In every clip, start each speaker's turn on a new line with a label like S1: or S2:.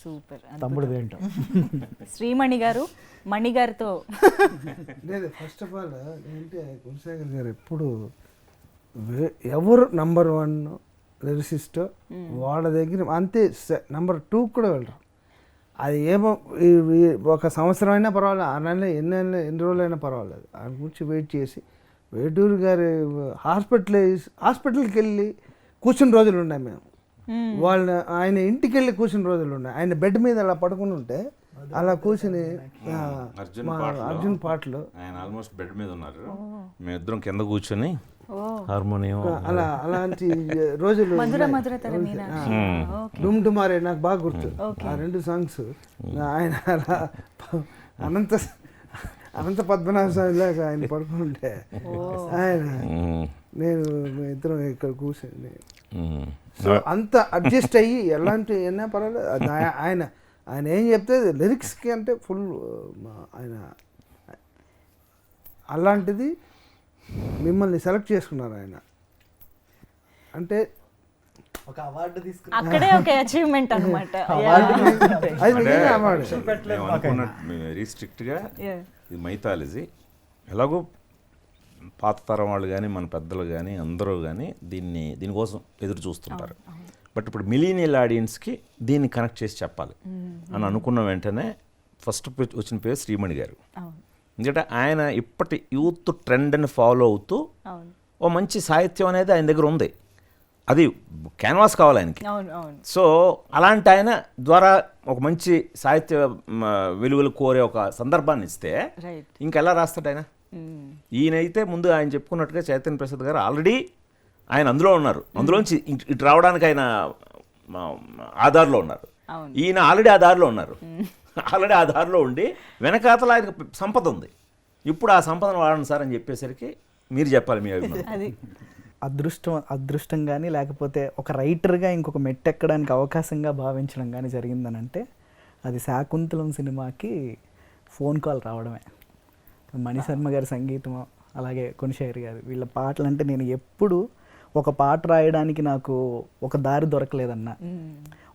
S1: Super.
S2: తమ్ముడు ఏంటో
S1: శ్రీమణి గారు మణి గారితో
S3: లేదు, ఫస్ట్ ఆఫ్ ఆల్ ఏంటంటే గుణశేఖర్ గారు ఎప్పుడు ఎవరు నంబర్ 1 లిరిసిస్టో వాళ్ళ దగ్గర అంతే, నంబర్ 2 కూడా వెళ్ళరు. అది ఏమో ఒక సంవత్సరం అయినా పర్వాలేదు, 6 నెలలు ఎన్ని రోజులు అయినా పర్వాలేదు, ఆయన గురించి వెయిట్ చేసి వేటూరు గారి హాస్పిటల్కి వెళ్ళి కూర్చుని రోజులు ఉన్నాయి మేము. ఆయన ఇంటికి వెళ్ళి కూర్చుని రోజులు ఉన్నాయి. ఆయన బెడ్ మీద అలా పడుకుని ఉంటే అలా కూర్చుని అర్జున్ పాటలు
S4: ఆయన ఆల్మోస్ట్ బెడ్ మీద ఉన్నారు, మేమిద్దరం కింద కూర్చొని హార్మోనియం
S3: అలా అలాంటి రోజులు డుమ్ డుమారే నాకు బాగా గుర్తు. ఆ 2 సాంగ్స్ ఆయన అలా అనంత పద్మనాభ స్వామి లాగా ఆయన పడుకుంటే ఆయన నేను ఇద్దరం ఇక్కడ కూర్చొని సో అంత అడ్జస్ట్ అయ్యి ఎలాంటి ఎన్నా పర్వాలేదు. ఆయన ఏం చెప్తే లిరిక్స్కి అంటే ఫుల్ ఆయన అలాంటిది మిమ్మల్ని సెలెక్ట్ చేసుకున్నారు ఆయన అంటే
S2: ఒక అవార్డు తీసుకుని
S1: అక్కడే ఒక అచీవ్మెంట్ అన్నమాట.
S4: వెరీ స్ట్రిక్ట్గా ఇది మైథాలజీ. ఎలాగో పాత తరం వాళ్ళు కానీ మన పెద్దలు కానీ అందరూ కానీ దీనికోసం ఎదురు చూస్తుంటారు. బట్ ఇప్పుడు మిలీనియల్ ఆడియన్స్కి దీన్ని కనెక్ట్ చేసి చెప్పాలి అని అనుకున్న వెంటనే ఫస్ట్ వచ్చిన పేరు శ్రీమణి గారు. ఎందుకంటే ఆయన ఇప్పటి యూత్ ట్రెండ్ని ఫాలో అవుతూ ఓ మంచి సాహిత్యం అనేది ఆయన దగ్గర ఉంది, అది క్యాన్వాస్ కావాలి ఆయనకి. సో అలాంటి ఆయన ద్వారా ఒక మంచి సాహిత్య విలువలు కోరే ఒక సందర్భాన్ని ఇస్తే ఇంకెలా రాస్తాడు ఆయన? ఈయనైతే ముందు ఆయన చెప్పుకున్నట్టుగా చైతన్య ప్రసాద్ గారు ఆల్రెడీ ఆయన అందులో ఉన్నారు, అందులోంచి ఇటు రావడానికి ఆయన ఆధార్లో ఉన్నారు. ఈయన ఆల్రెడీ ఆ దారిలో ఉన్నారు, ఆల్రెడీ ఆ దారిలో ఉండి వెనకాతల ఆయనకు సంపద ఉంది. ఇప్పుడు ఆ సంపదను వాడండి సార్ అని చెప్పేసరికి మీరు చెప్పాలి మీ అభిప్రాయం.
S5: అదృష్టం కానీ లేకపోతే ఒక రైటర్గా ఇంకొక మెట్టెక్కడానికి అవకాశంగా భావించడం కానీ జరిగిందనంటే అది శాకుంతలం సినిమాకి ఫోన్ కాల్ రావడమే. మణిశర్మ గారి సంగీతం, అలాగే గుణశేఖర్ గారు, వీళ్ళ పాటలు అంటే నేను ఎప్పుడు ఒక పాట రాయడానికి నాకు ఒక దారి దొరకలేదన్నా,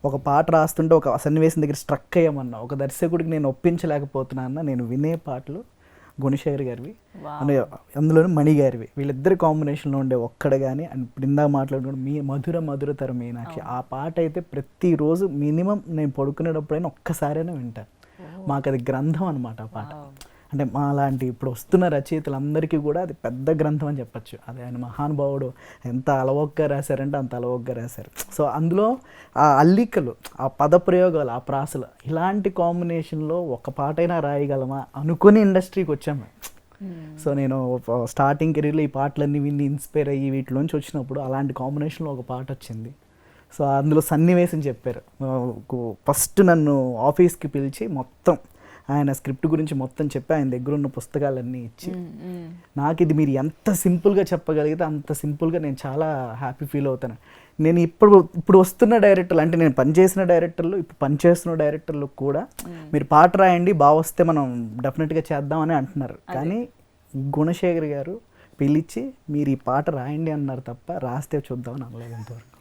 S5: ఒక పాట రాస్తుంటే ఒక సన్నివేశం దగ్గర స్ట్రక్ అయ్యామన్నా, ఒక దర్శకుడికి నేను ఒప్పించలేకపోతున్నా అన్న నేను వినే పాటలు గుణశేఖర్ గారివి, అందులోని మణి గారివి. వీళ్ళిద్దరి కాంబినేషన్లో ఉండే ఒక్కడ కానీ అండ్ బృందా మాట్లాడుకుంటే మీ మధుర మీనాక్షి, ఆ పాట అయితే ప్రతిరోజు మినిమం నేను పడుకునేటప్పుడైనా ఒక్కసారైనా వింటాను. మాకు అది గ్రంథం అనమాట ఆ పాట. అంటే మా లాంటి ఇప్పుడు వస్తున్న రచయితలందరికీ కూడా అది పెద్ద గ్రంథం అని చెప్పచ్చు. అది ఆయన మహానుభావుడు ఎంత అలవోగ్గా రాశారంటే అంత అలవోగ్గా రాశారు. సో అందులో ఆ అల్లికలు, ఆ పదప్రయోగాలు, ఆ ప్రాసలు, ఇలాంటి కాంబినేషన్లో ఒక పాటైనా రాయగలమా అనుకుని ఇండస్ట్రీకి వచ్చాము. సో నేను స్టార్టింగ్ కెరీర్లో ఈ పాటలన్నీ విని ఇన్స్పైర్ అయ్యి వీటిలోంచి వచ్చినప్పుడు అలాంటి కాంబినేషన్లో ఒక పాట వచ్చింది. సో అందులో సన్నివేశం చెప్పారు. ఫస్ట్ నన్ను ఆఫీస్కి పిలిచి మొత్తం ఆయన స్క్రిప్ట్ గురించి మొత్తం చెప్పి ఆయన దగ్గర ఉన్న పుస్తకాలన్నీ ఇచ్చి, నాకు ఇది మీరు ఎంత సింపుల్గా చెప్పగలిగితే అంత సింపుల్గా నేను చాలా హ్యాపీ ఫీల్ అవుతాను. నేను ఇప్పుడు వస్తున్న డైరెక్టర్లు అంటే నేను పనిచేసిన డైరెక్టర్లు, ఇప్పుడు పనిచేస్తున్న డైరెక్టర్లు కూడా మీరు పాట రాయండి బాగా వస్తే మనం డెఫినెట్గా చేద్దామని అంటున్నారు. కానీ గుణశేఖర్ గారు పిలిచి మీరు ఈ పాట రాయండి అన్నారు తప్ప రాస్తే చూద్దామని అనలేదు ఇంతవరకు.